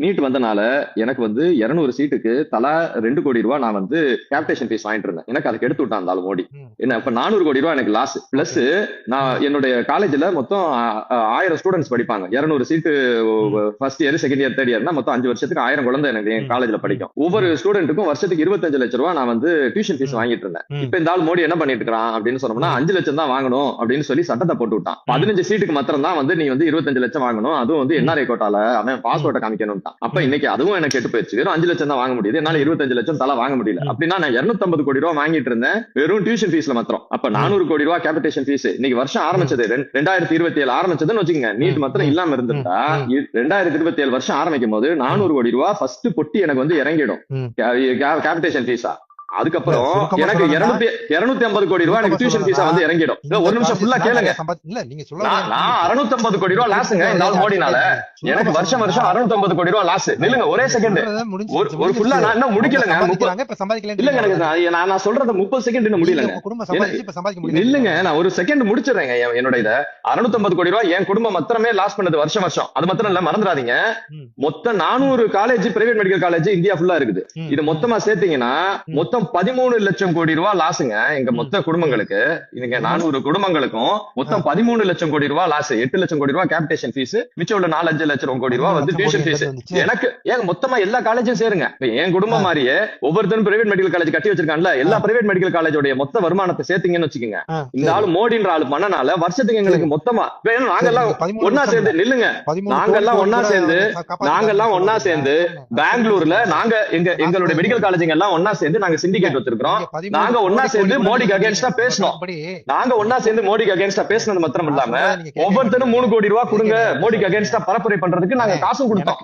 NEET வந்தனால எனக்கு வந்து 200 சீட்டுக்கு தலா 2 கோடி ரூபாய் நான் வந்து கேபிடேஷன் ஃபீஸ் வாங்கிட்டு இருந்தேன். எனக்கு அதுக்கு எடுத்து விட்டான் அந்த மோடி. என்ன இப்ப 400 கோடி ரூபாய் எனக்கு லாஸ். பிளஸ் நான் என்னுடைய காலேஜ்ல மொத்தம் 1000 ஸ்டூடெண்ட்ஸ் படிப்பாங்க. 200 seat first year, second year, third இயர்னா மொத்தம் 5 வருஷத்துக்கு 1000 குழந்தை எனக்கு என் காலேஜ்ல படிக்கும். ஒவ்வொரு ஸ்டூடெண்ட்டுக்கும் வருஷத்துக்கு 25 லட்சம் ரூபாய் நான் வந்து டியூஷன் ஃபீஸ் வாங்கிட்டு இருந்தேன். இப்ப இந்த ஆள் மோடி என்ன பண்ணிட்டு இருக்கான் அப்படின்னு சொன்னோம்னா 5 லட்சம் தான் வாங்கணும் அப்படின்னு சொல்லி சட்டத்தை போட்டு விட்டான். 15 சீட்டுக்கு மாத்திரம் தான் வந்து நீ வந்து 25 லட்சம் வாங்கணும், அதுவும் வந்து என்ஆர்ஐ கோட்டால அவன் பாஸ்போர்ட்டை காமிக்கணும். அப்ப இன்னைக்கு அதுவும் எனக்கு கெட்டு போயிடுச்சு. வெறும் 5 லட்சம் தான் வாங்க முடியுது, என்னால 25 லட்சம் தலா வாங்க முடியல. அப்படின்னா நான் 250 கோடி ரூபாய் வாங்கிட்டு இருந்தேன் வெறும் டியூஷன் ஃபீஸ்ல மாத்திரம். அப்ப 400 கோடி ரூபாய் கேபிடேஷன் ஃபீஸ். இன்னைக்கு வருஷம் ஆரம்பிச்சது 2027 ஆரம்பிச்சதுன்னு வச்சுக்கோங்க. நீட் மாத்திரம் இல்லாம இருந்திருந்தா 2027 வருஷம் ஆரம்பிக்கும் போது 400 கோடி ரூபாய் ஃபர்ஸ்ட் பொட்டி எனக்கு வந்து இறங்கிடும் கேபிடேஷன் ஃபீஸா. அதுக்கப்புறம் எனக்கு 250 கோடி ரூபாய் எனக்கு டியூஷன் ஃபீஸா வந்து இறங்கிடும். ஒரு நிமிஷம் ஃபுல்லா கேளுங்க. நான் 650 கோடி ரூபாய் லாஸ்ங்க இந்த ஆள் மோடினால. எனக்கு வருஷம் 650 கோடி ரூபாய் லாஸ். நில்லுங்க ஒரே செகண்ட். ஒரு ஃபுல்லா நான் இன்னும் முடிக்கலங்க. இல்லங்க எனக்கு நான் சொல்றது 30 செகண்ட் இன்னும் முடியலங்க. இல்லங்க நான் ஒரு செகண்ட் முடிச்சிடுறேங்க. என்னோட இத 650 கோடி ரூபாய் என் குடும்பம் மாத்திரமே லாஸ் பண்ணது வருஷம். அது மாத்திரம் இல்ல, மறந்துடாதீங்க. மொத்தம் 400 college, private medical college India ஃபுல்லா இருக்குது. இது மொத்தமா சேர்த்தீங்கன்னா மொத்தம் 13 லட்சம் கோடி ரூபாய் லாஸுங்க எங்க மொத்த குடும்பங்களுக்கு. இங்க 400 குடும்பங்களுக்கும் மொத்தம் 13 லட்சம் கோடி ரூபாய் லாஸ். 8 லட்சம் கோடி ரூபாய் கேபிடேஷன் ஃபீஸ், மிச்சம் உள்ள 4-5 லட்சம் கோடி ரூபாய் வந்து டியூஷன் ஃபீஸ். எனக்கு ஏங்க மொத்தமா எல்லா காலேஜும் சேருங்க. என் குடும்பம் மாதிரியே ஒவ்வொருத்தரும் பிரைவேட் மெடிக்கல் காலேஜ் கட்டி வச்சிருக்காங்கல்ல, எல்லா பிரைவேட் மெடிக்கல் காலேஜோட மொத்த வருமானத்தை சேர்த்தீங்கன்னு வச்சுக்கோங்க. இந்த ஆளு மோடின்ற ஆளு பண்ணனால வருஷத்துக்கு எங்களுக்கு மொத்தமா நாங்கெல்லாம் ஒன்னா சேர்ந்து நில்லுங்க. நாங்கெல்லாம் ஒன்னா சேர்ந்து பெங்களூர்ல நாங்க எங்களுடைய மெடிக்கல் காலேஜ் எல்லாம் ஒன்னா சேர்ந்து நாங்க சிண்டிகேட் வச்சிருக்கோம். நாங்க ஒன்னா சேர்ந்து மோடிக்கு அகைன்ஸ்டா பேசணும். நாங்க ஒன்னா சேர்ந்து மோடிக்கு அகைன்ஸ்டா பேசினது மாத்திரம் இல்லாம ஒவ்வொருத்தரும் 3 கோடி ரூபாய் கொடுங்க மோடிக்கு அகைன்ஸ்டா பரப்புரை பண்றதுக்கு நாங்க காசும் கொடுத்தோம்.